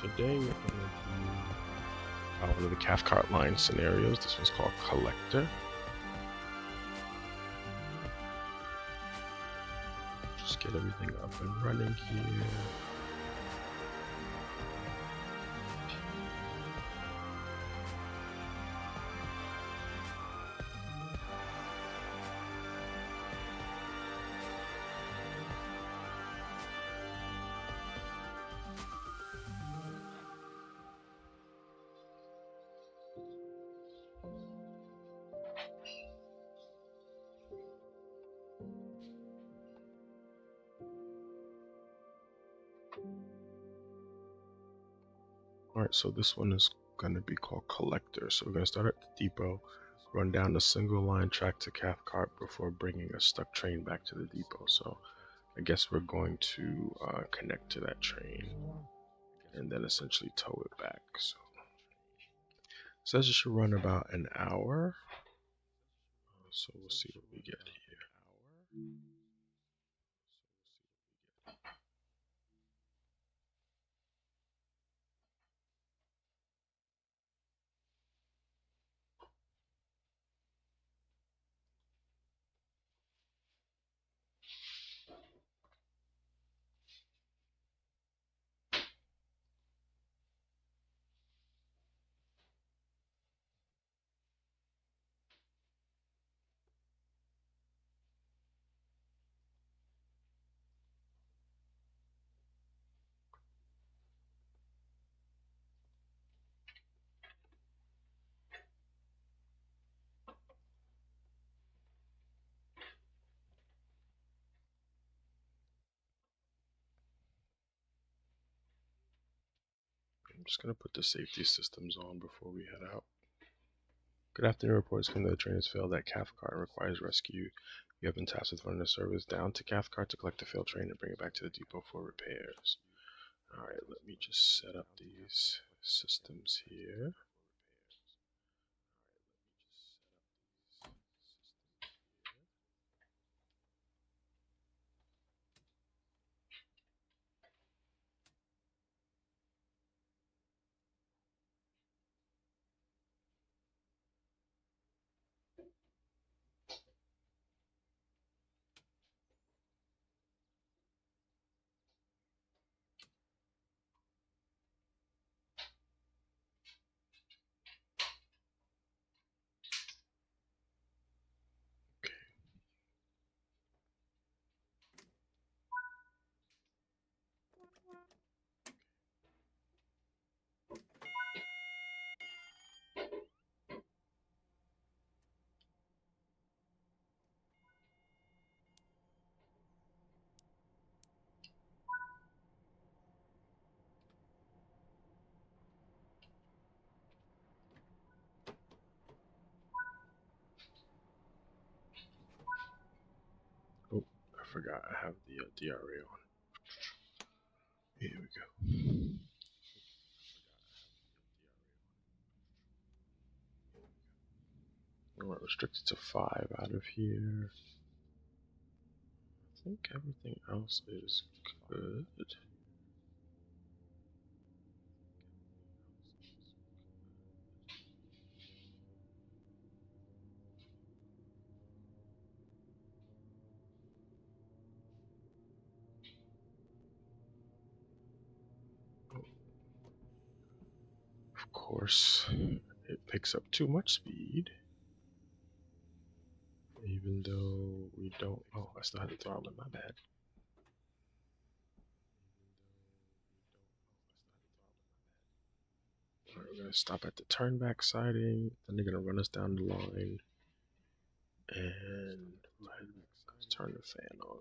Today we're going to do one of the Cathcart line scenarios. This one's called Collector. Just get everything up and running here. Alright, so this one is going to be called Collector. So we're going to start at the depot, run down the single line track to Cathcart before bringing a stuck train back to the depot. So I guess we're going to connect to that train and then essentially tow it back. So it says it should run about an hour. So we'll see what we get here. I'm just going to put the safety systems on before we head out. Good afternoon, reports from the train has failed at Cathcart and requires rescue. You have been tasked with running the service down to Cathcart to collect the failed train and bring it back to the depot for repairs. Alright, let me just set up these systems here. Oh, I forgot I have the DRA on. Here we go. Alright, restricted to 5 out of here. I think everything else is good. Of course, it picks up too much speed. Even though we don't. Oh, I still had the throttle in, my bad. Alright, we're gonna stop at the turnback siding, then they're gonna run us down the line, and let's turn the fan on.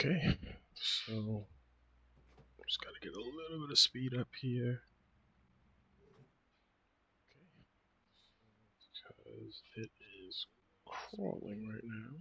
Okay, so just gotta get a little bit of speed up here. Okay, because it is crawling right now.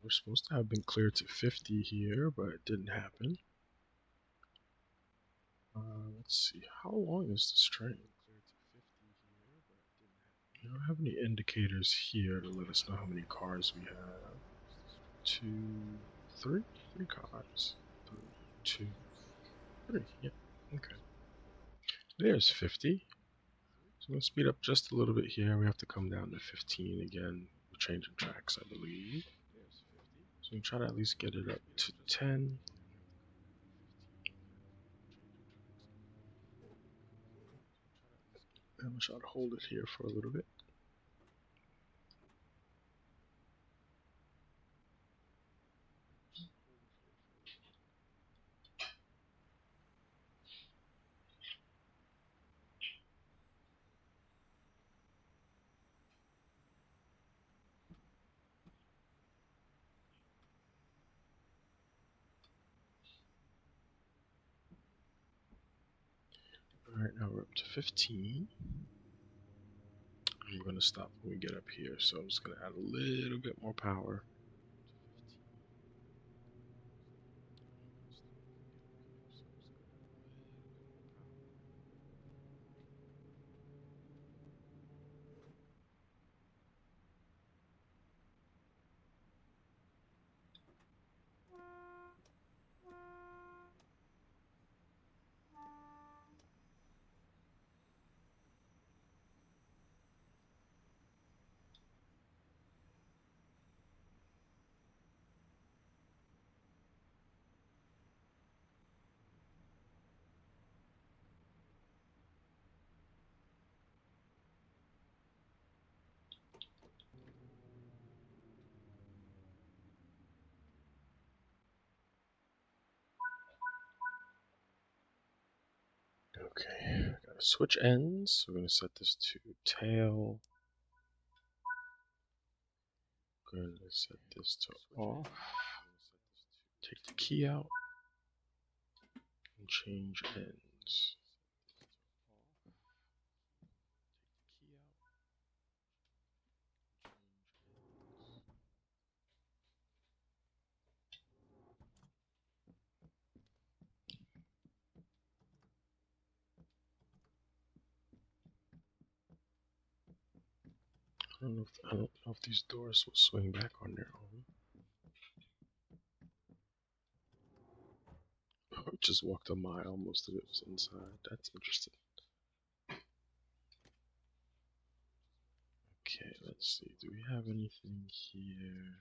We're supposed to have been cleared to 50 here, but it didn't happen. Let's see, how long is this train? We don't have any indicators here to let us know how many cars we have. Two, three cars. Two, three. Yep. Okay. There's 50. So I'm gonna speed up just a little bit here. We have to come down to 15 again. We're changing tracks, I believe. So we try to at least get it up to 10. I'm gonna try to hold it here for a little bit. Alright, now we're up to 15. I'm gonna stop when we get up here, so I'm just gonna add a little bit more power. Okay, gotta switch ends. We're gonna set this to tail. Gonna set this to off. Take the key out and change ends. I don't know if these doors will swing back on their own. Oh, it just walked a mile. Most of it was inside. That's interesting. Okay, let's see. Do we have anything here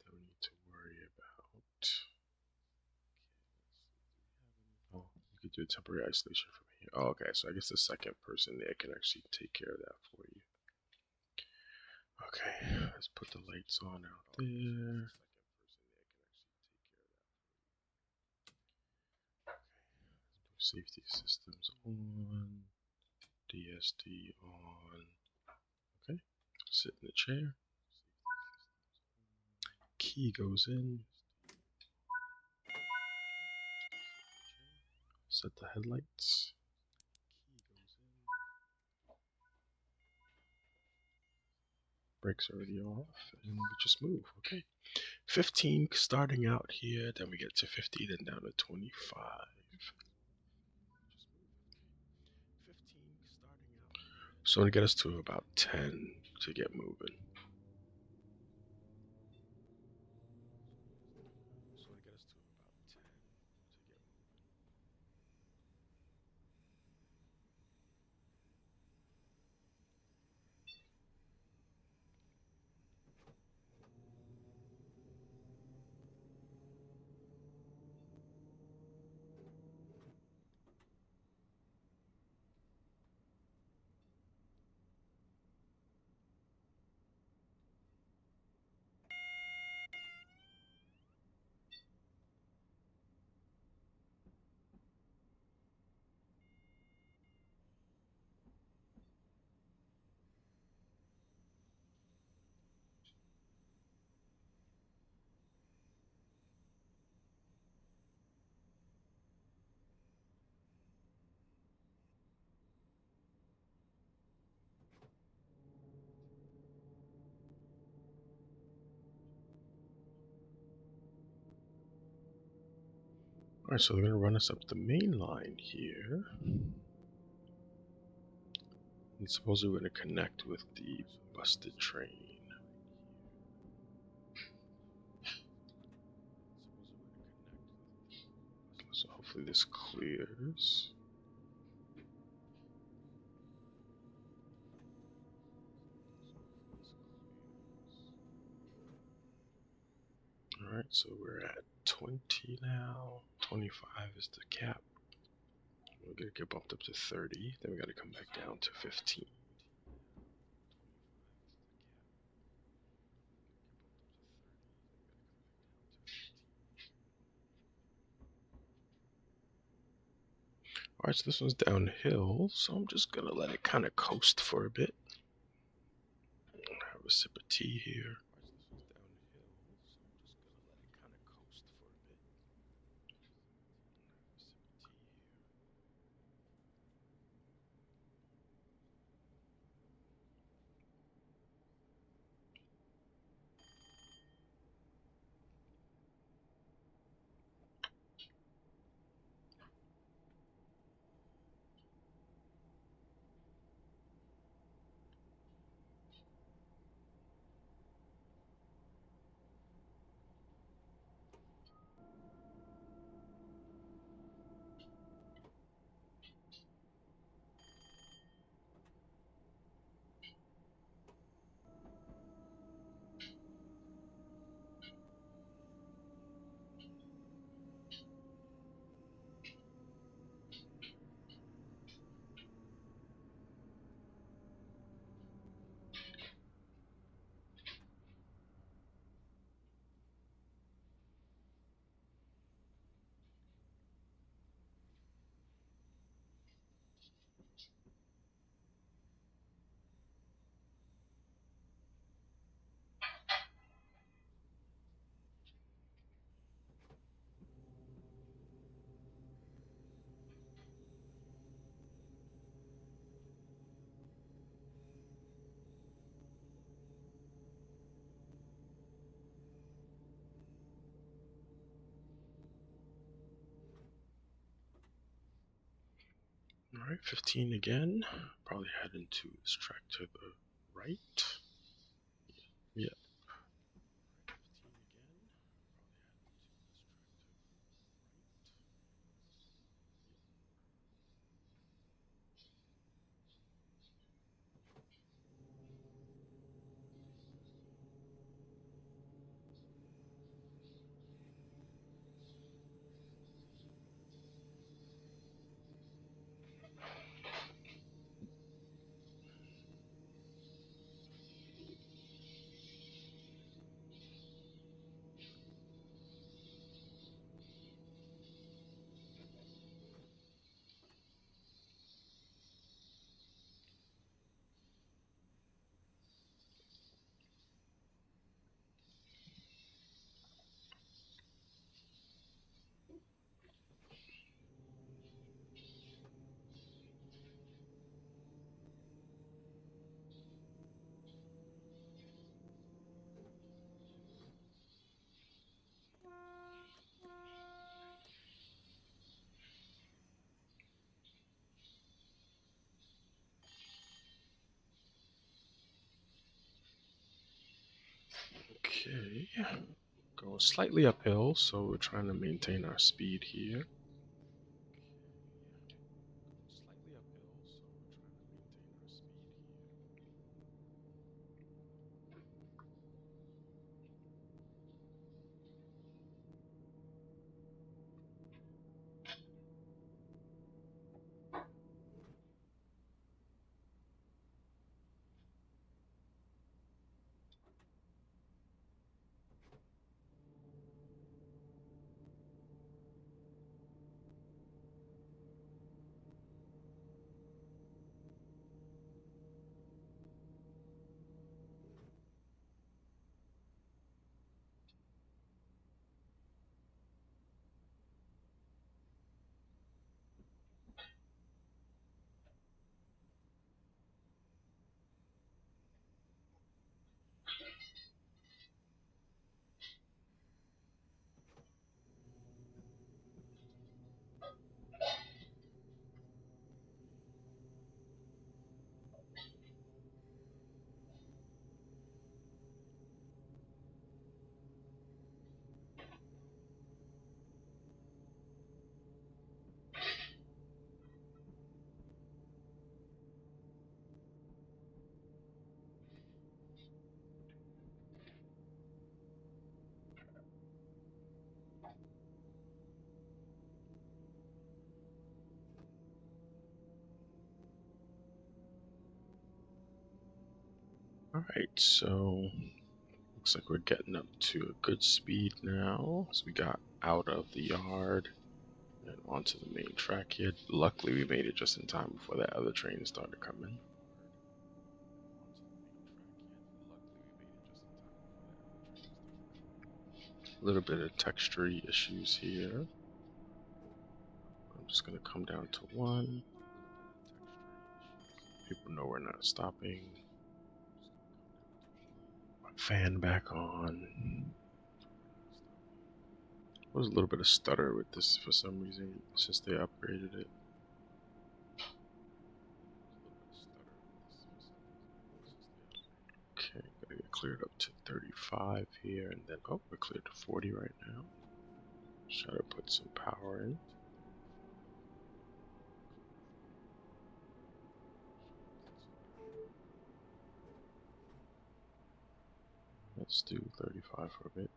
that we need to worry about? Oh, you could do a temporary isolation from here. Oh, okay, so I guess the second person there can actually take care of that for you. Okay, let's put the lights on out there. Safety systems on. DSD on. Okay, sit in the chair. Key goes in. Set the headlights. Brakes already off, and we just move. Okay, 15 starting out here, then we get to 50, then down to 25. So I'm gonna get us to about 10 to get moving. Alright, so they're going to run us up the main line here. And supposedly we're going to connect with the busted train. So hopefully this clears. Alright, so we're at 20 now. 25 is the cap. We're going to get bumped up to 30. Then we got to come back down to 15. Alright, so this one's downhill, so I'm just gonna let it kind of coast for a bit. Have a sip of tea here. Alright, 15 again. Probably head into this track to the right. Yeah. Okay. Going slightly uphill, so we're trying to maintain our speed here. Alright, so looks like we're getting up to a good speed now. So we got out of the yard and onto the main track here. Luckily, we made it just in time before that other train started coming. A little bit of textury issues here. I'm just going to come down to 1. People know we're not stopping. Fan back on. There's a little bit of stutter with this for some reason since they upgraded it. Okay, gotta get cleared up to 35 here, and then we're cleared to 40 right now. Try to put some power in. Let's do 35 for a bit.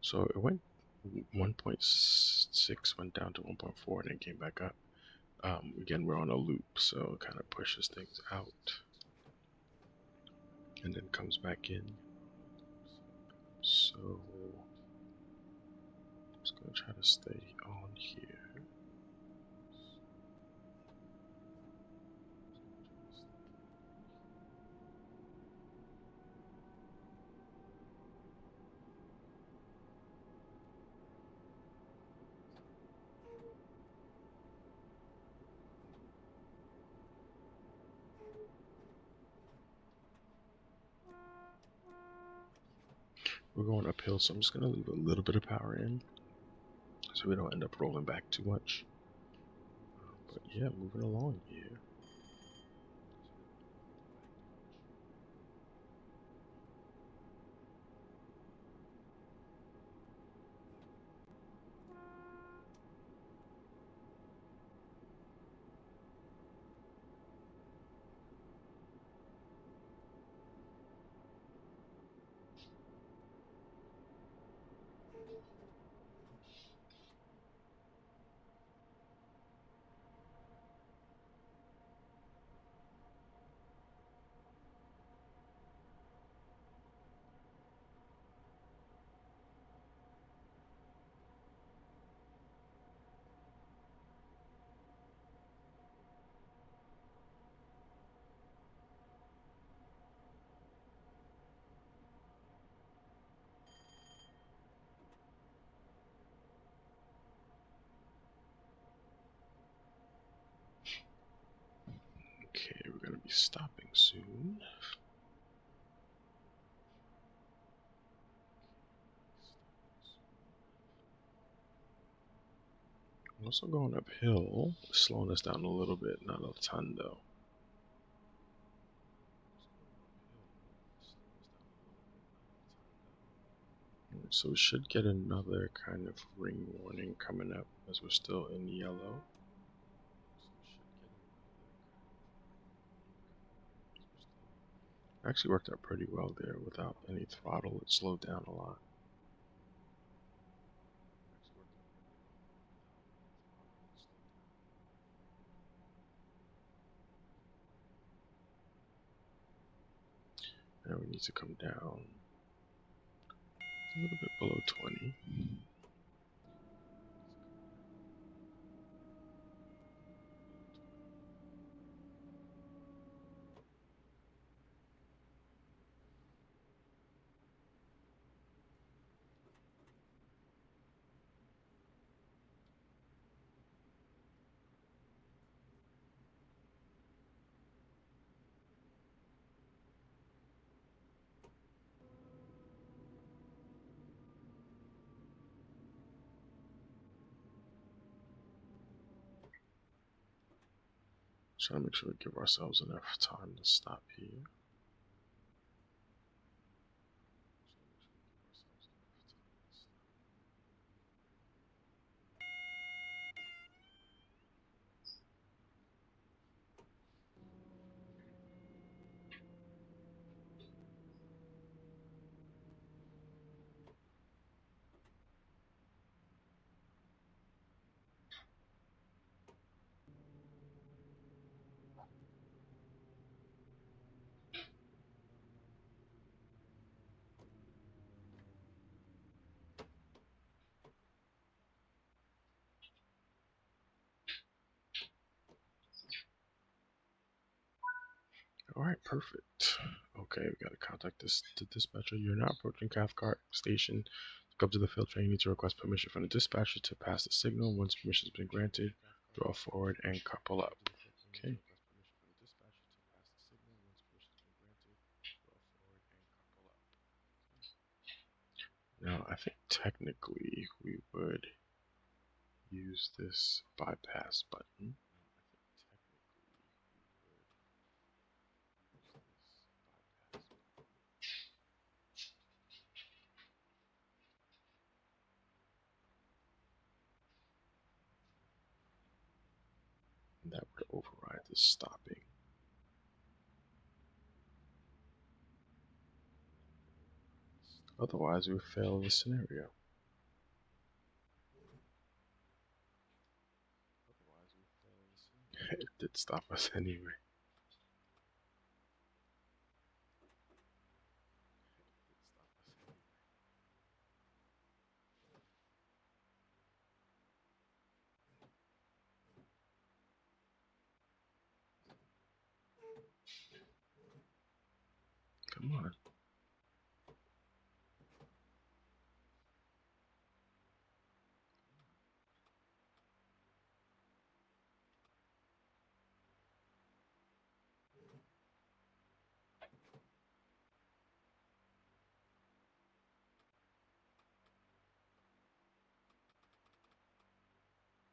So it went 1.6, went down to 1.4, and then came back up. Again, we're on a loop, so it kind of pushes things out and then comes back in. So I'm just gonna try to stay on here. We're going uphill, so I'm just gonna leave a little bit of power in so we don't end up rolling back too much. But yeah, moving along here. Okay, we're gonna be stopping soon. I'm also going uphill, slowing us down a little bit, not a ton though. So we should get another kind of ring warning coming up as we're still in yellow. Actually worked out pretty well there without any throttle. It slowed down a lot. Now we need to come down a little bit below 20. Trying to make sure we give ourselves enough time to stop here. All right, perfect. Okay, we got to contact the dispatcher. You're now approaching Cathcart station. To come to the field train, you need to request permission from the dispatcher to pass the signal. Once permission has been granted, draw forward and couple up. Okay. Now, I think technically we would use this bypass button. And that would override the stopping. Otherwise, we would fail the scenario. It did stop us anyway. Come on.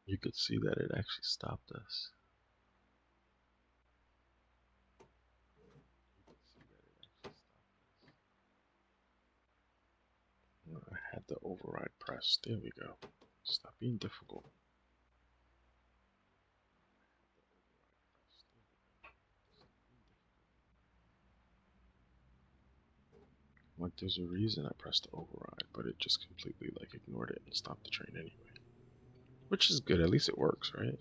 You could see that it actually stopped us. I had the override pressed. There we go. Stop being difficult. Like there's a reason I pressed the override, but it just completely like ignored it and stopped the train anyway. Which is good, at least it works, right?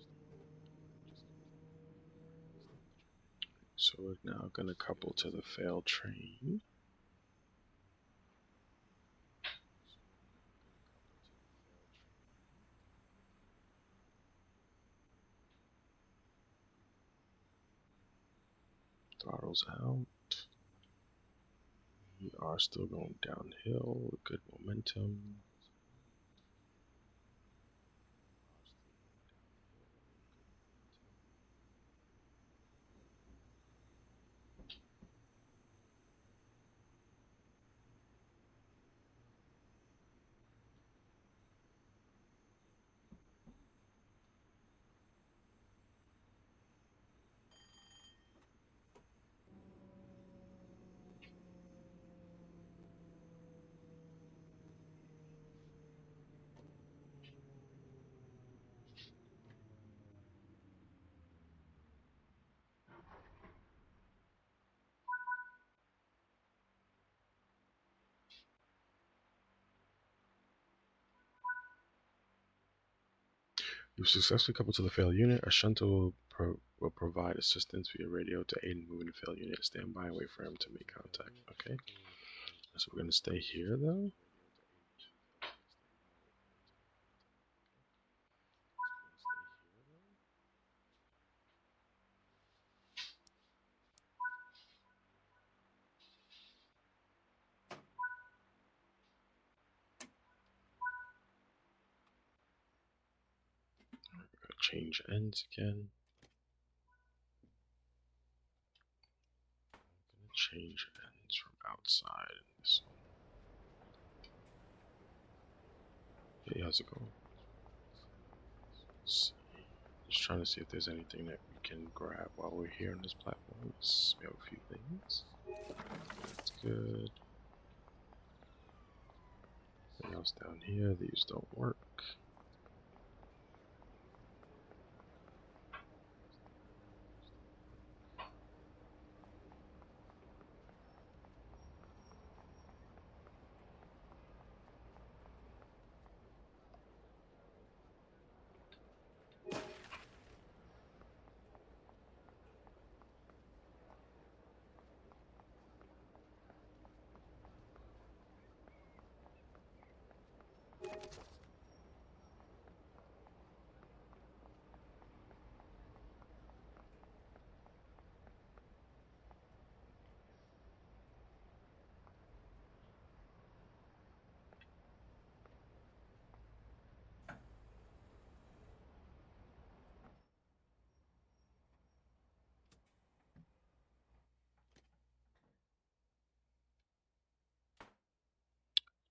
So we're now gonna couple to the failed train. Throttles out. We are still going downhill, good momentum. You've successfully coupled to the failed unit. A shunter will provide assistance via radio to aid in moving the failed unit. Stand by and wait for him to make contact. Okay. So we're going to stay here though. We're going to change ends again. I'm going to change ends from outside in this one. Hey, how's it going? Let's see. Just trying to see if there's anything that we can grab while we're here on this platform. Yes, we have a few things. That's good. Anything else down here? These don't work.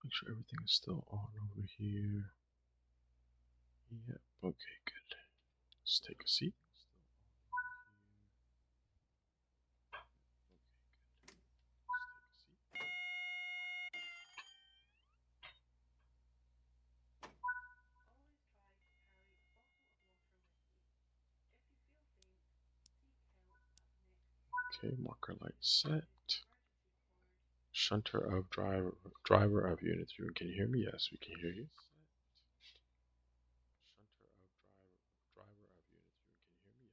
Make sure everything is still on over here. Yep, okay, good. Let's take a seat. Okay, marker light set. Shunter of driver of unit 3. Can you hear me? Yes, we can hear you. Shunter of driver of unit 3. Can you hear me?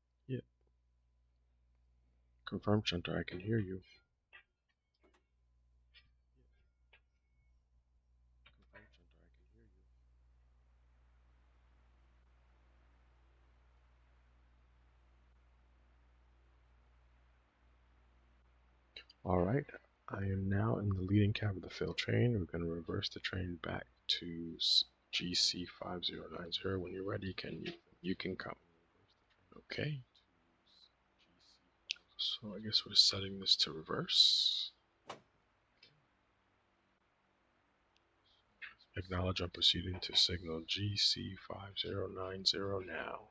Yes, we can hear you. Yep. Confirm shunter, I can hear you. Confirm shunter, I can hear you. All right. I am now in the leading cab of the failed train. We're going to reverse the train back to GC5090. When you're ready, you can come. Okay. So I guess we're setting this to reverse. Acknowledge I'm proceeding to signal GC5090 now.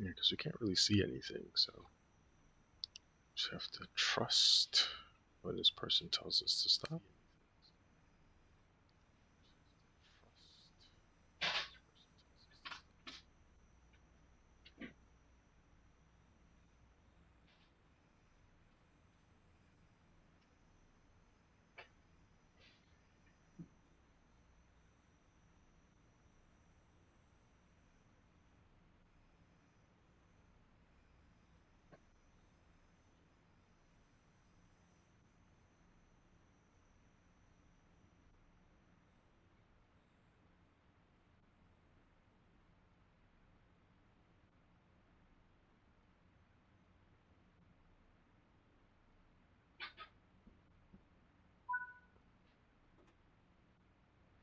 Yeah, because we can't really see anything, so just have to trust when this person tells us to stop.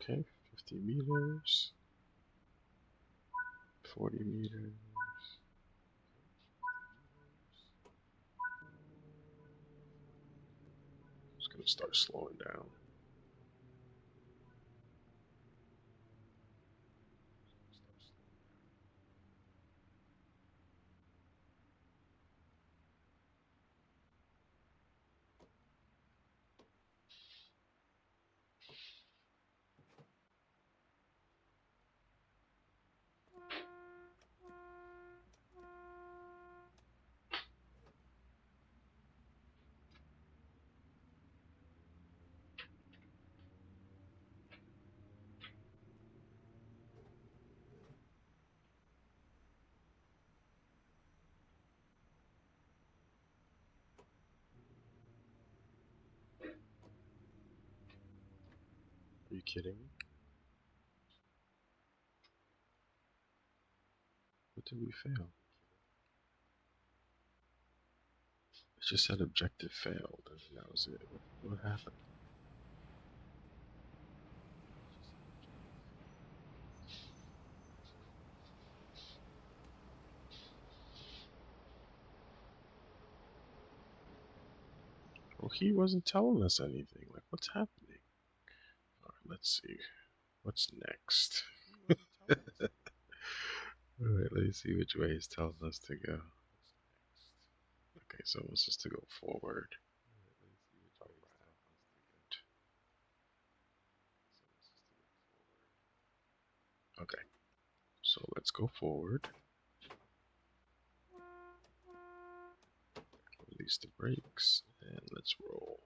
Okay, 50 meters, 40 meters. gonna start slowing down. Are you kidding me? What did we fail? It just said objective failed, and that was it. What happened? Well, he wasn't telling us anything. Like, what's happening? All right, let's see. What's next? All right, let's see which way he's telling us to go. Okay, so it wants us to go forward. Okay, so let's go forward. Release the brakes and let's roll.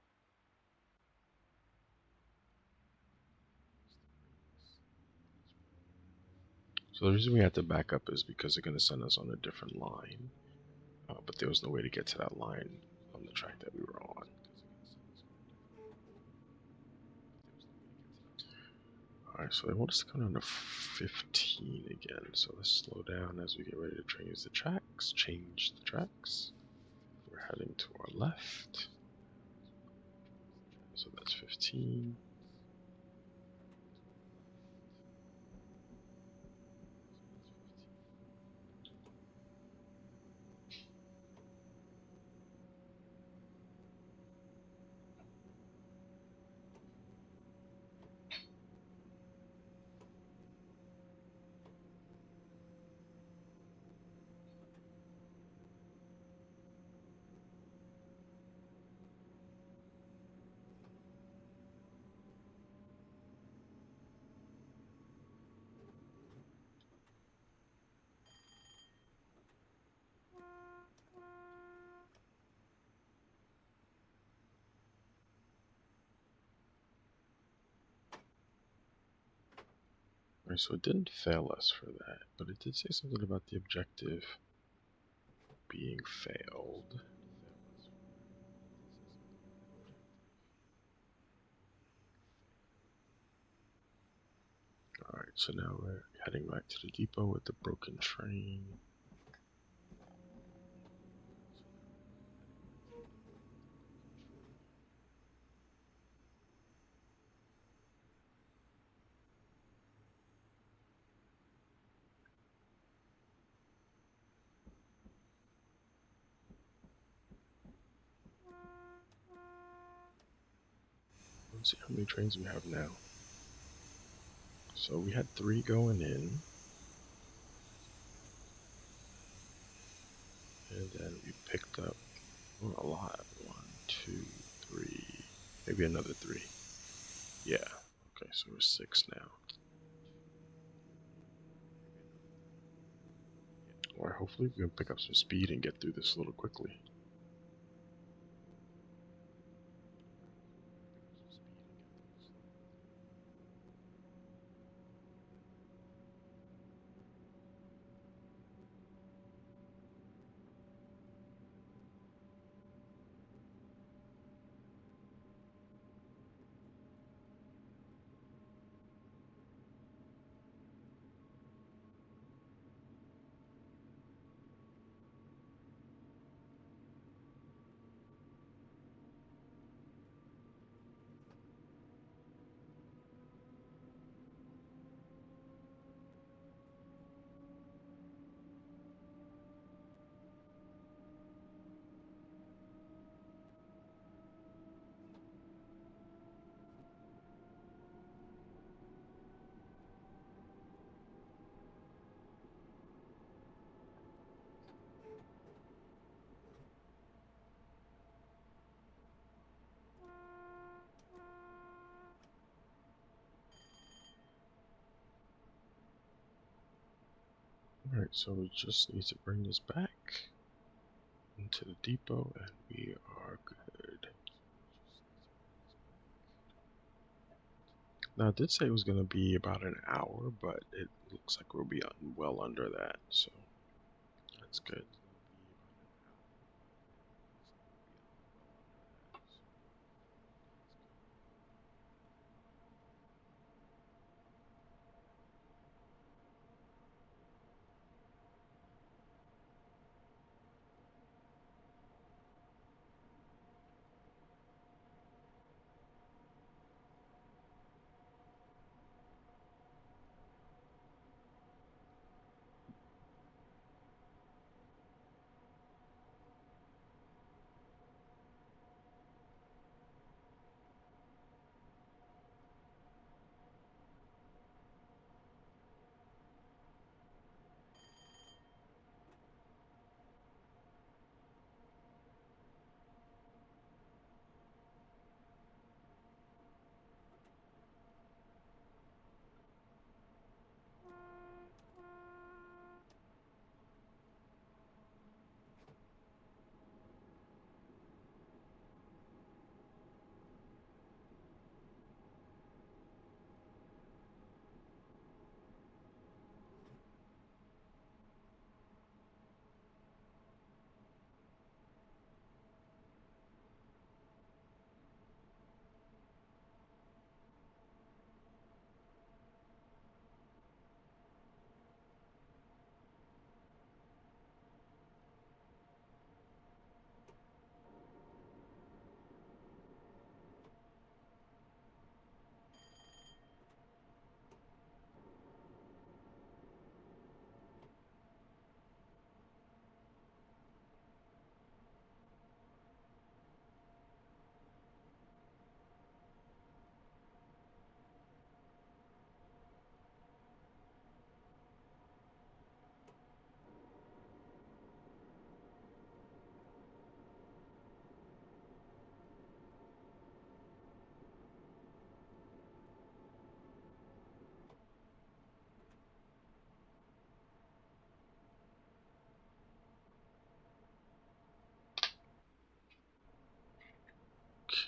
So the reason we had to back up is because they're going to send us on a different line, but there was no way to get to that line on the track that we were on. Alright, so they want us to come down to 15 again, so let's slow down as we get ready to change the tracks. We're heading to our left, so that's 15. Alright, so it didn't fail us for that, but it did say something about the objective being failed. Alright, so now we're heading back to the depot with the broken train. Let's see how many trains we have now. So we had 3 going in, and then we picked up a lot. 1, 2, 3, maybe another 3. Yeah. Okay, so we're 6 now. Or hopefully we can pick up some speed and get through this a little quickly. Alright, so we just need to bring this back into the depot and we are good. Now, I did say it was going to be about an hour, but it looks like we'll be well under that, so that's good.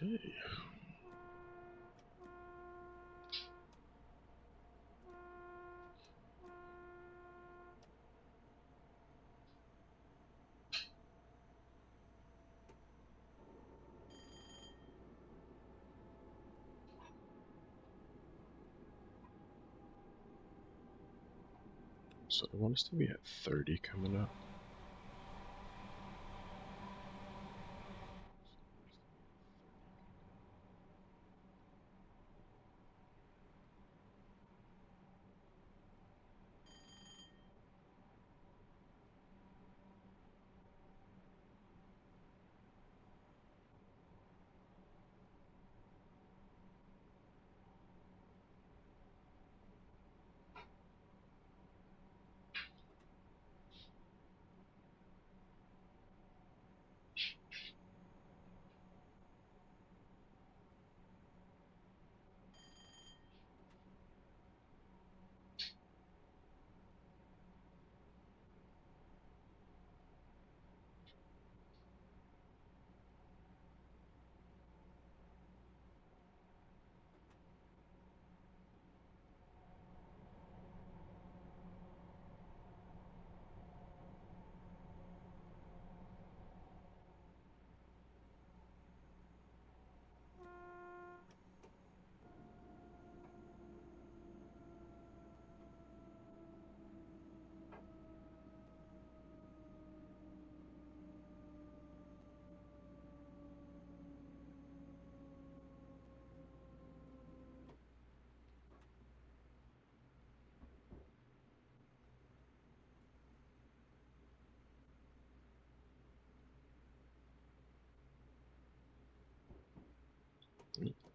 Okay. So I want us to be at 30 coming up.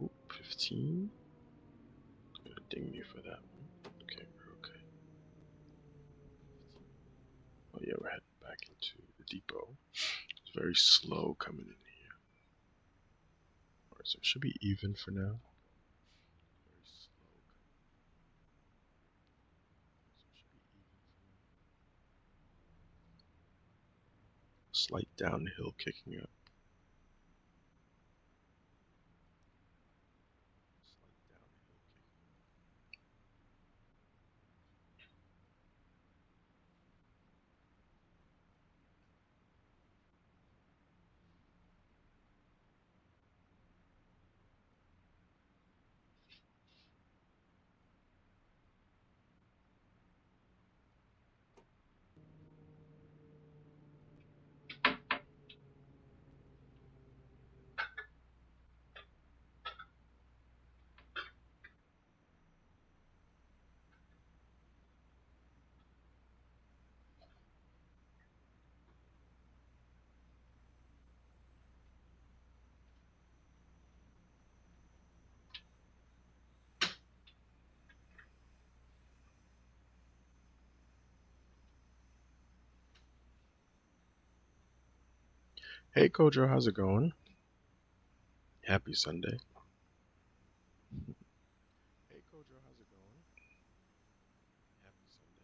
Ooh, 15. Gonna ding me for that one. Okay, we're okay. Oh yeah, we're heading back into the depot. It's very slow coming in here. Alright, so it should be even for now. Very slow. So it should be even for now. Slight downhill kicking up. Hey Kojo, how's it going? Happy Sunday. Hey Kojo, how's it going? Happy Sunday.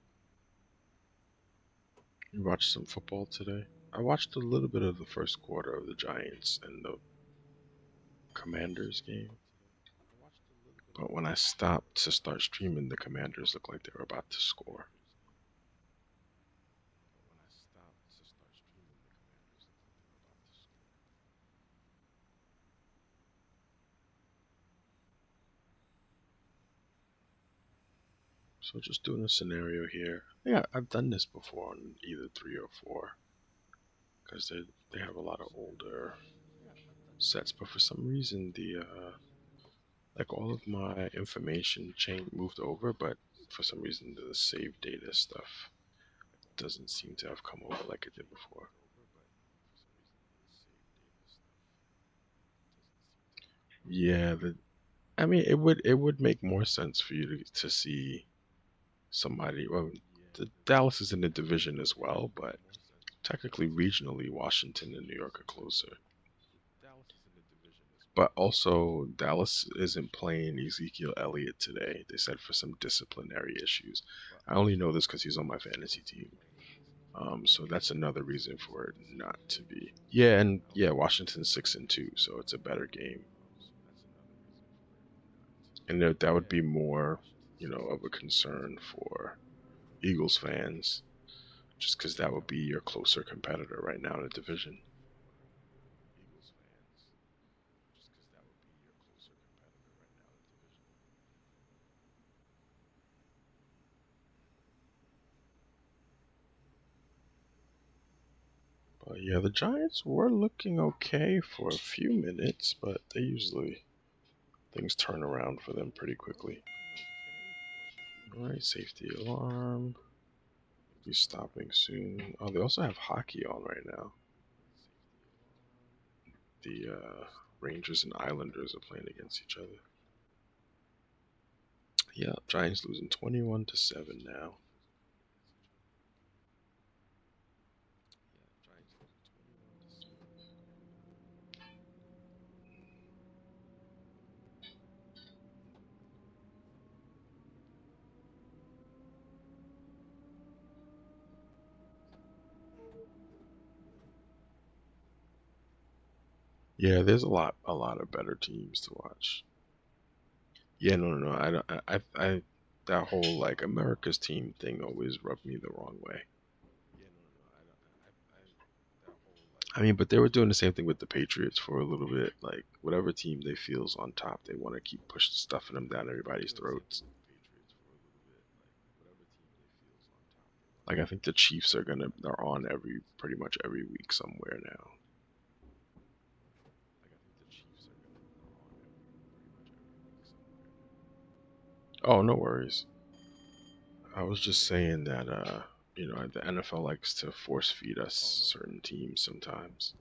You watched some football today? I watched a little bit of the first quarter of the Giants and the Commanders game. But when I stopped to start streaming, the Commanders looked like they were about to score. So just doing a scenario here. Yeah, I've done this before on either 3 or 4 because they have a lot of older sets, but for some reason the like all of my information chain moved over, but for some reason the save data stuff doesn't seem to have come over like it did before. Yeah, I mean it would make more sense for you to see somebody. Well, the Dallas is in the division as well, but technically regionally Washington and New York are closer. But also, Dallas isn't playing Ezekiel Elliott today. They said for some disciplinary issues. I only know this because he's on my fantasy team. So that's another reason for it not to be. Yeah, and yeah, Washington's 6-2, so it's a better game, and that would be more, of a concern for Eagles fans, just because that would be your closer competitor right now in the division. But yeah, the Giants were looking okay for a few minutes, but they usually things turn around for them pretty quickly. All right, safety alarm. Be stopping soon. Oh, they also have hockey on right now. The Rangers and Islanders are playing against each other. Yeah, Giants losing 21-7 now. Yeah, there's a lot of better teams to watch. Yeah, no, no, no. I don't. That whole like America's team thing always rubbed me the wrong way. I mean, but they were doing the same thing with the Patriots for a little bit. Like whatever team they feels on top, they want to keep pushing stuffing them down everybody's throats. Like I think the Chiefs are on every pretty much every week somewhere now. Oh, no worries. I was just saying that the NFL likes to force feed us certain teams sometimes.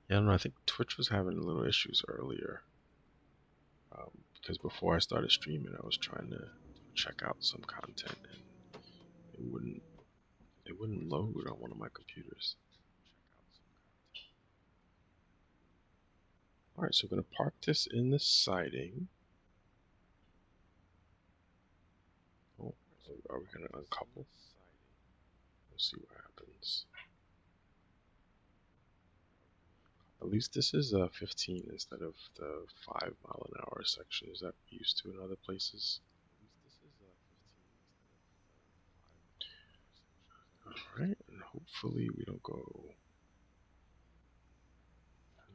Yeah, I don't know. I think Twitch was having little issues earlier because before I started streaming, I was trying to check out some content and it wouldn't it wouldn't load on one of my computers. All right, so we're gonna park this in the siding. Oh, are we gonna uncouple? We'll see what happens. At least this is 15 instead of the 5 mile an hour sections that we used to in other places. Alright, and hopefully we don't go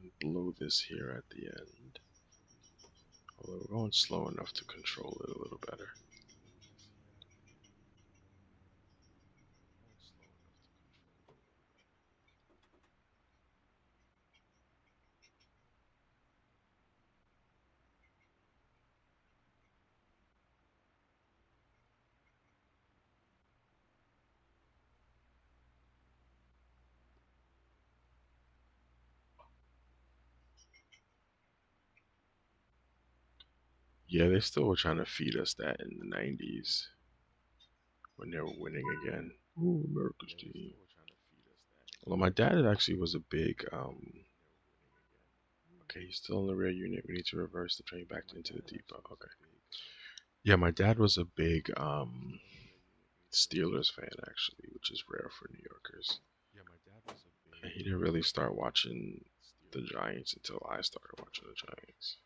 and blow this here at the end. Although we're going slow enough to control it a little better. Yeah, they still were trying to feed us that in the 90s when they were winning again. Ooh, America's team. Well, my dad actually was a big. Okay, he's still in the rear unit. We need to reverse the train back into the depot. Okay. Yeah, my dad was a big Steelers fan actually, which is rare for New Yorkers. And he didn't really start watching the Giants until I started watching the Giants.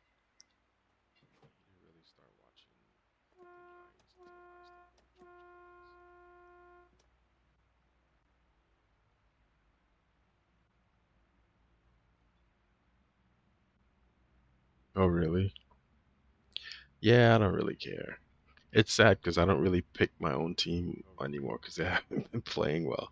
Oh, really? Yeah, I don't really care. It's sad because I don't really pick my own team anymore because they haven't been playing well.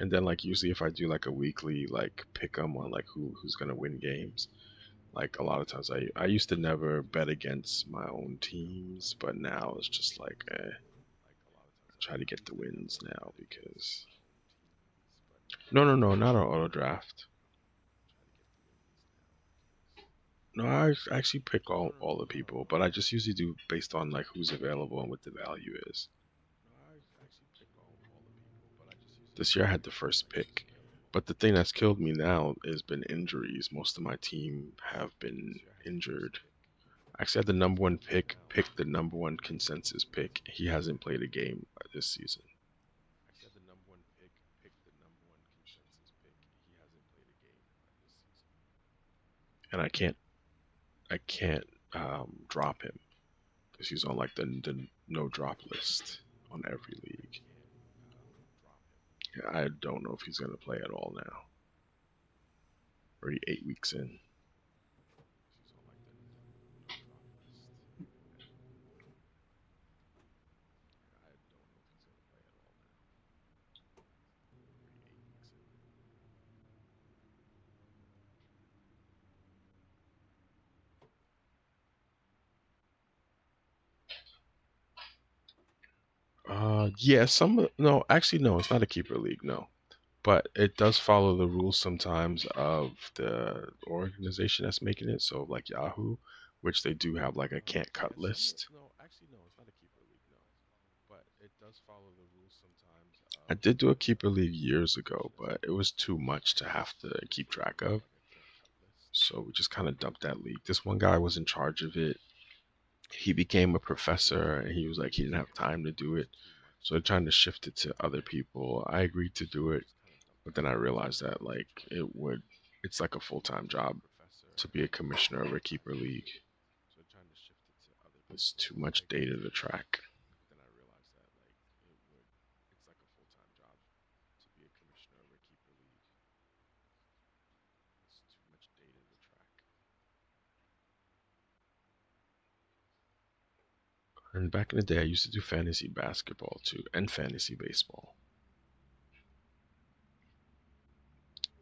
And then like usually if I do like a weekly like pick 'em on like who's gonna win games, like a lot of times I used to never bet against my own teams, but now it's just like try to get the wins now because no, not an auto draft. No, I actually pick all the people, but I just usually do based on like who's available and what the value is. This year I had the first pick, but the thing that's killed me now has been injuries. Most of my team have been injured. I actually had the number one pick, picked the number one consensus pick. He hasn't played a game this season, and I can't drop him because he's on like the no drop list on every league. I don't know if he's gonna play at all now. Already 8 weeks in. Yeah, no, actually no, it's not a keeper league, no. But it does follow the rules sometimes of the organization that's making it. So like Yahoo, which they do have like a can't cut list. I did do a keeper league years ago, but it was too much to have to keep track of. So we just kind of dumped that league. This one guy was in charge of it. He became a professor and he was like he didn't have time to do it. So they're trying to shift it to other people. I agreed to do it, but then I realized that like it's like a full-time job to be a commissioner of a keeper league. It's too much data to track. And back in the day, I used to do fantasy basketball too, and fantasy baseball.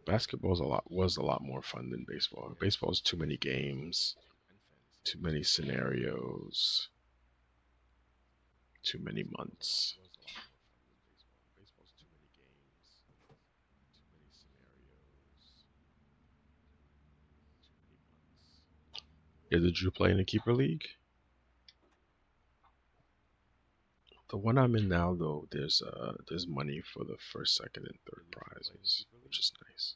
Basketball was a lot more fun than baseball. Baseball is too many games, too many scenarios, too many months. Yeah, did you play in a keeper league? The one I'm in now, though, there's money for the first, second, and third prizes, which is nice.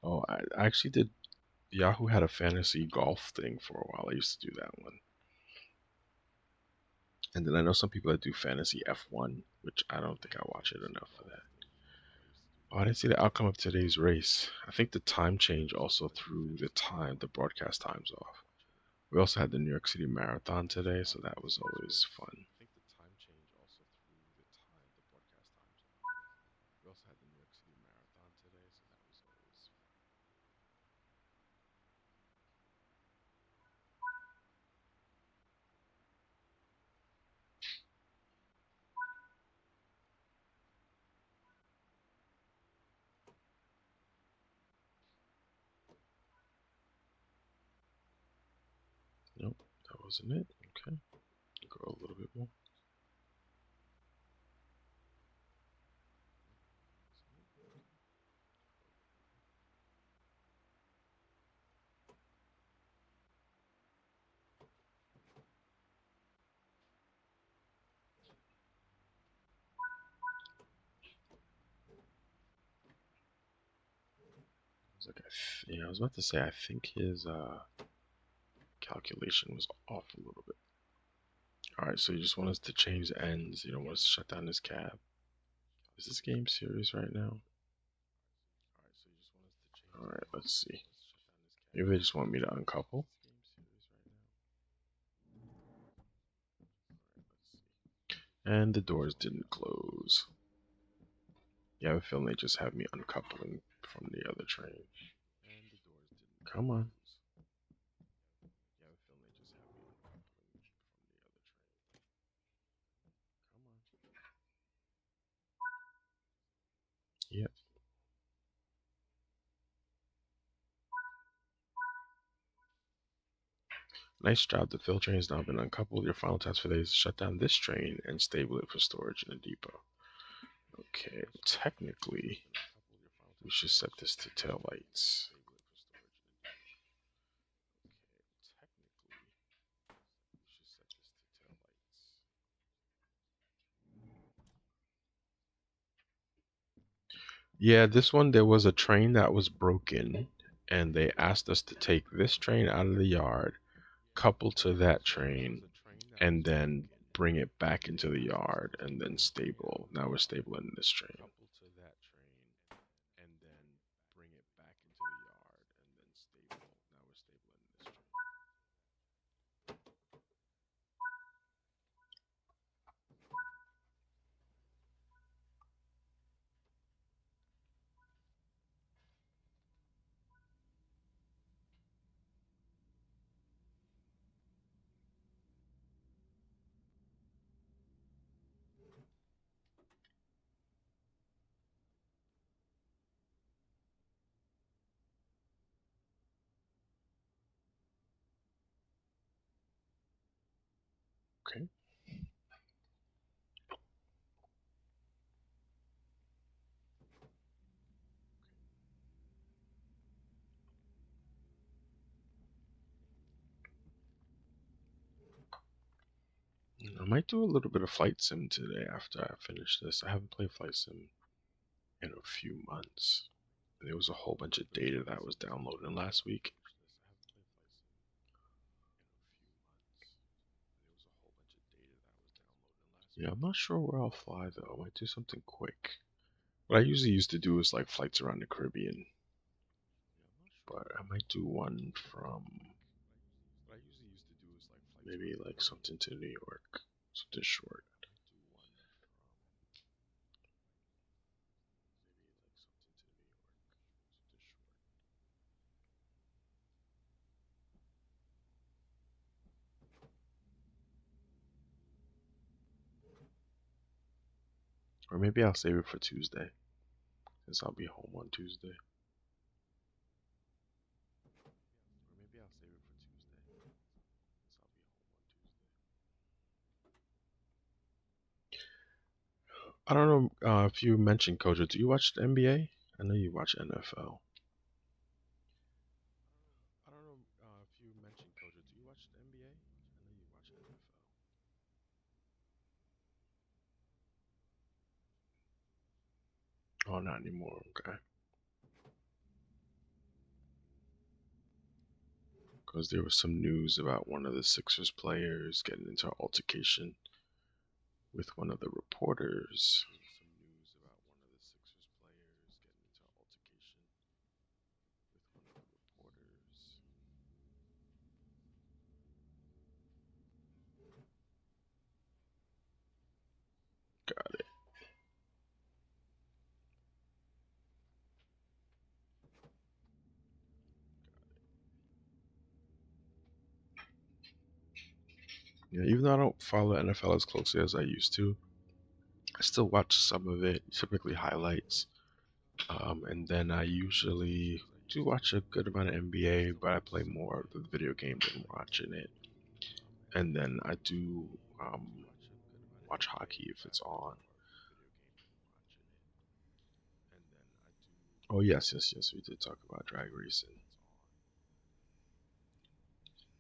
Oh, I actually did. Yahoo had a fantasy golf thing for a while. I used to do that one. And then I know some people that do fantasy F1, which I don't think I watch it enough for that. Oh, I didn't see the outcome of today's race. I think the time change also threw the broadcast times off. We also had the New York City Marathon today, so that was always fun. Nope, that wasn't it. Okay, go a little bit more. I was about to say, I think his calculation was off a little bit. All right, so you just want us to change the ends. You don't want us to shut down this cab. Is this game serious right now? All right, let's see. Maybe they just want me to uncouple. And the doors didn't close. Yeah, I have a feeling they just have me uncoupling from the other train. Come on. Yep. Nice job. The fill train has now been uncoupled. Your final task for today is to shut down this train and stable it for storage in a depot. Okay, technically, we should set this to tail lights. Yeah, this one, there was a train that was broken, and they asked us to take this train out of the yard, couple to that train, and then bring it back into the yard, and then stable. Now we're stable in this train. Okay. I might do a little bit of flight sim today after I finish this. I haven't played flight sim in a few months. There was a whole bunch of data that was downloaded last week. Yeah, I'm not sure where I'll fly though. I might do something quick. What I usually used to do is like flights around the Caribbean, but I might do one from maybe like something to New York, something short. Or maybe I'll save it for Tuesday, since I'll be home on Tuesday. I don't know if you mentioned Kojo. Do you watch the NBA? I know you watch NFL. Oh, not anymore. Okay. Because there was some news about one of the Sixers players getting into an altercation with one of the reporters. Got it. Yeah, even though I don't follow NFL as closely as I used to, I still watch some of it, typically highlights. And then I usually do watch a good amount of NBA, but I play more of the video game than watching it. And then I do watch hockey if it's on. Oh yes, yes, yes. We did talk about drag racing.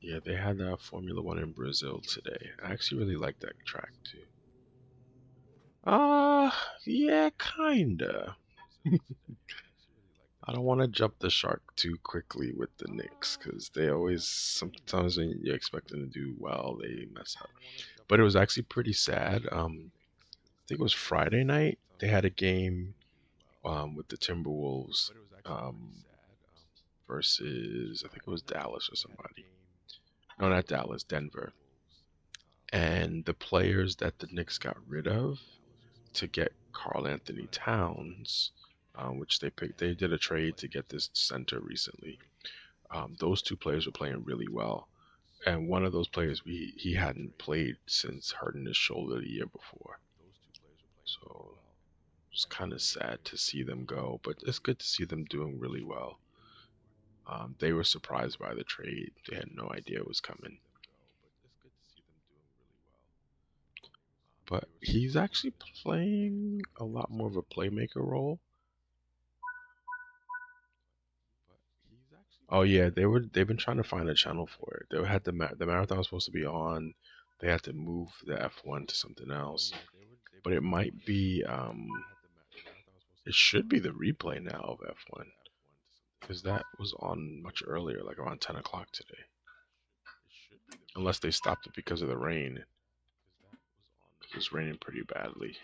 Yeah, they had Formula One in Brazil today. I actually really like that track too. Yeah, kinda. I don't want to jump the shark too quickly with the Knicks because they always, sometimes when you expect them to do well, they mess up. But it was actually pretty sad. I think it was Friday night. They had a game with the Timberwolves um, versus, I think it was Dallas or somebody. No, not Dallas, Denver. And the players that the Knicks got rid of to get Carl Anthony Towns, which they picked, they did a trade to get this center recently. Those two players were playing really well, and one of those players he hadn't played since hurting his shoulder the year before. So it's kind of sad to see them go, but it's good to see them doing really well. They were surprised by the trade; they had no idea it was coming. But he's actually playing a lot more of a playmaker role. Oh yeah, they've been trying to find a channel for it. They had the marathon was supposed to be on. They had to move the F1 to something else, but it might be it should be the replay now of F1 because that was on much earlier, like around 10 o'clock today. Unless they stopped it because of the rain. It was raining pretty badly.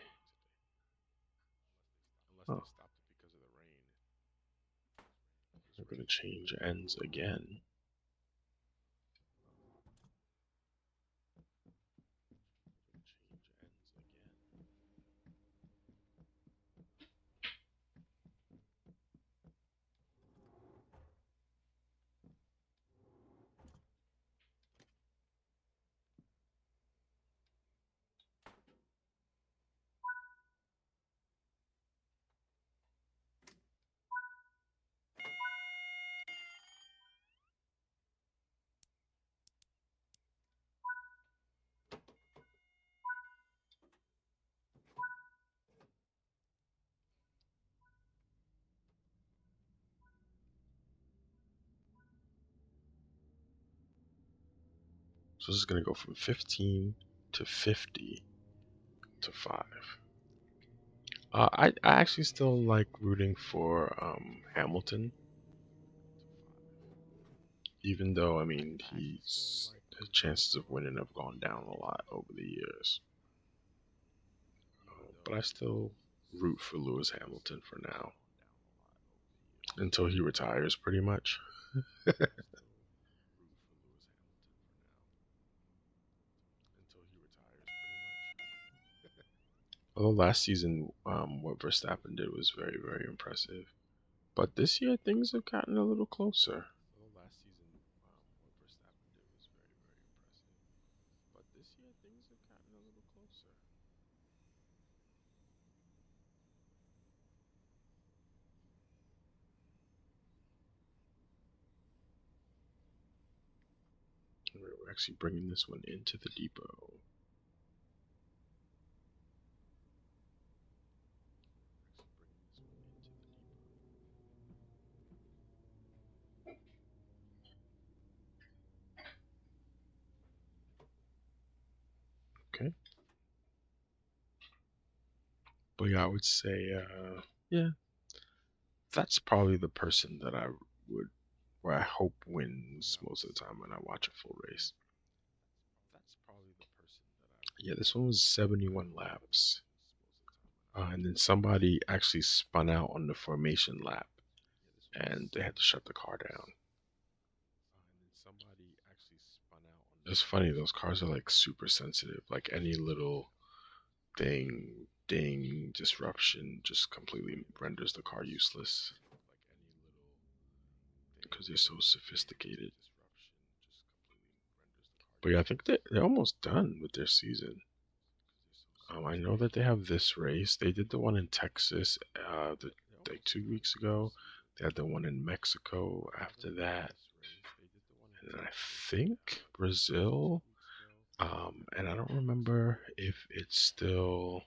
Oh, they're gonna change ends again. So this is gonna go from 15 to 50 to 5. I actually still like rooting for Hamilton, even though I mean his chances of winning have gone down a lot over the years. But I still root for Lewis Hamilton for now until he retires, pretty much. Although last season, what Verstappen did was very, very impressive. But this year, things have gotten a little closer. We're actually bringing this one into the depot. Okay. But yeah, I would say Yeah, that's probably the person that I would, where I hope wins most of the time when I watch a full race. Yeah, this one was 71 laps. And then somebody actually spun out on the formation lap and they had to shut the car down. It's funny, those cars are like super sensitive. Like any little thing, ding, disruption just completely renders the car useless because they're so sophisticated. But yeah, I think they're almost done with their season. I know that they have this race. They did the one in Texas, like 2 weeks ago. They had the one in Mexico after that, and I think Brazil. And I don't remember if it's still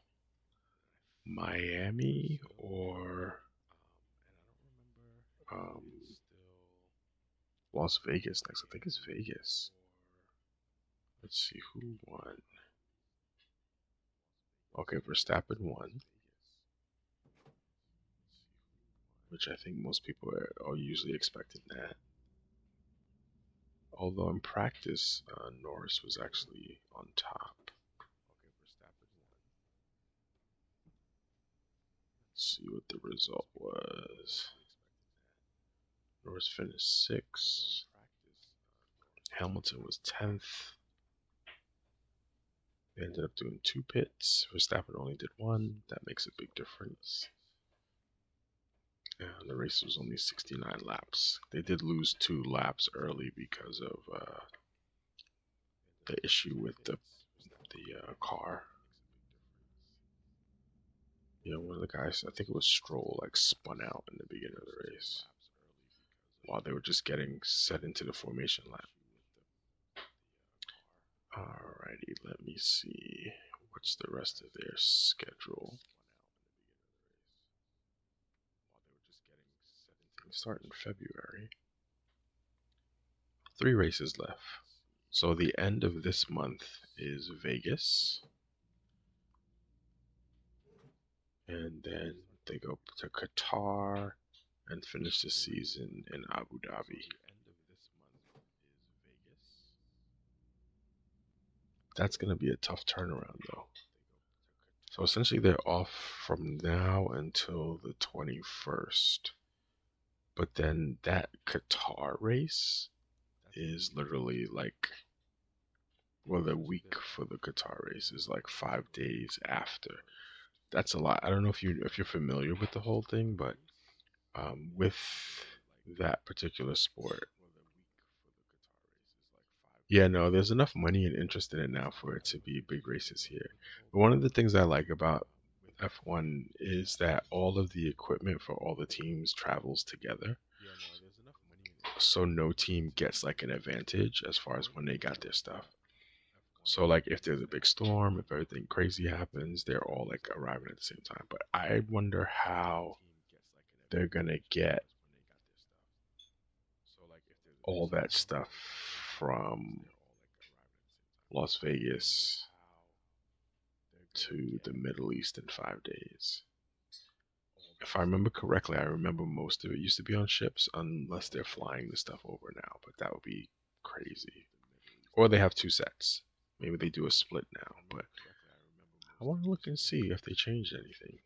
Miami or um, Las Vegas next. I think it's Vegas. Let's see who won. Okay, Verstappen won, which I think most people are usually expecting that. Although in practice, Norris was actually on top. Let's see what the result was. Norris finished sixth. Hamilton was 10th. They ended up doing two pits. Verstappen only did one. That makes a big difference. And the race was only 69 laps. They did lose 2 laps early because of the issue with the car. You know, one of the guys, I think it was Stroll, like spun out in the beginning of the race while they were just getting set into the formation lap. Alrighty, let me see. What's the rest of their schedule? Start in February. 3 races left. So the end of this month is Vegas, and then they go to Qatar and finish the season in Abu Dhabi. That's going to be a tough turnaround, though. So essentially, they're off from now until the 21st. But then that Qatar race is literally like, well, the week for the Qatar race is like 5 days after. That's a lot. I don't know if you're familiar with the whole thing, but with that particular sport, yeah, no, there's enough money and interest in it now for it to be big races here. But one of the things I like about F1 is that all of the equipment for all the teams travels together. So no team gets like an advantage as far as when they got their stuff. So like if there's a big storm, if everything crazy happens, they're all like arriving at the same time. But I wonder how they're gonna get all that stuff from Las Vegas to the Middle East in 5 days. If I remember correctly, I remember most of it used to be on ships, unless they're flying the stuff over now. But that would be crazy. Or they have two sets. Maybe they do a split now. But I want to look and see if they changed anything.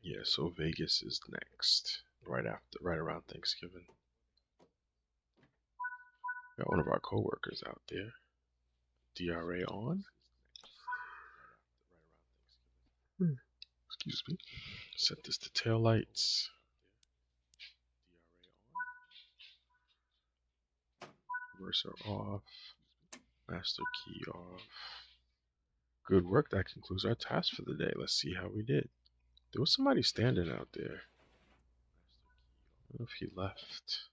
Yeah, so Vegas is next, right around Thanksgiving. Got one of our coworkers out there. DRA on. Excuse me. Set this to tail lights. Reverser off. Master key off. Good work. That concludes our task for the day. Let's see how we did. There was somebody standing out there. I don't know if he left.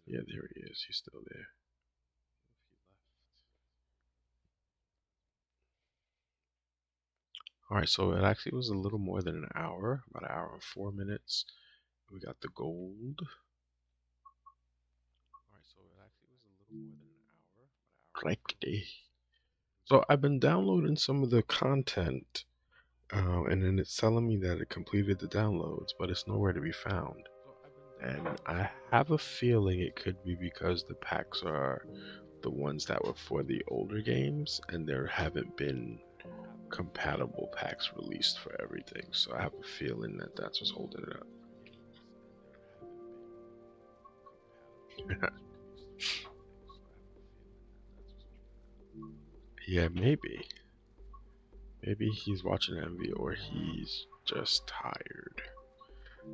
Yeah, there he is. He's still there. All right, so it actually was a little more than an hour, about an hour and 4 minutes. We got the gold. Righty. So I've been downloading some of the content, and then it's telling me that it completed the downloads, but it's nowhere to be found. And I have a feeling it could be because the packs are the ones that were for the older games, and there haven't been compatible packs released for everything. So I have a feeling that that's what's holding it up. Yeah, maybe. Maybe he's watching Envy or he's just tired.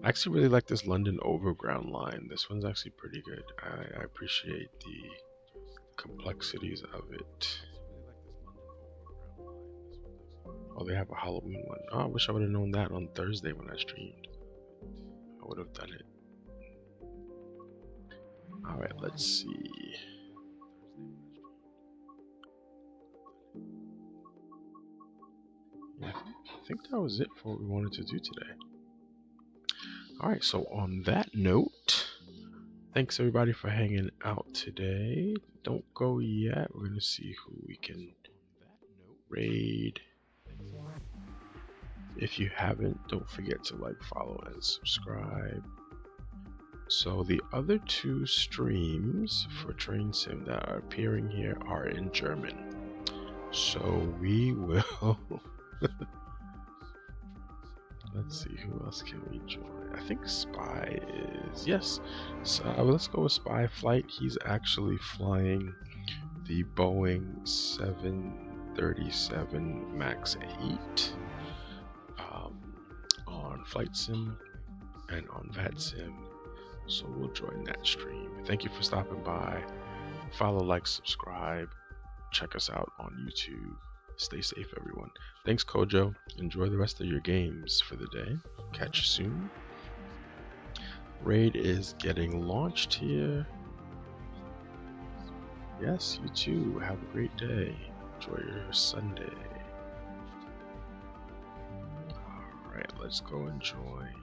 I actually really like this London Overground line. This one's actually pretty good. I appreciate the complexities of it. Oh, they have a Halloween one. Oh, I wish I would have known that on Thursday when I streamed. I would have done it. Alright, let's see. Yeah, I think that was it for what we wanted to do today. Alright, so on that note, thanks everybody for hanging out today. Don't go yet. We're going to see who we can raid. If you haven't, don't forget to like, follow, and subscribe. So the other two streams for Train Sim that are appearing here are in German. So we will... Let's see, who else can we join? I think Spy is... Yes, so let's go with Spy Flight. He's actually flying the Boeing 737 MAX 8 on Flight Sim and on VATSIM. So we'll join that stream. Thank you for stopping by. Follow, like, subscribe. Check us out on YouTube. Stay safe, everyone. Thanks, Kojo. Enjoy the rest of your games for the day. Catch you soon. Raid is getting launched here. Yes, you too. Have a great day. Enjoy your Sunday. Alright, let's go and join.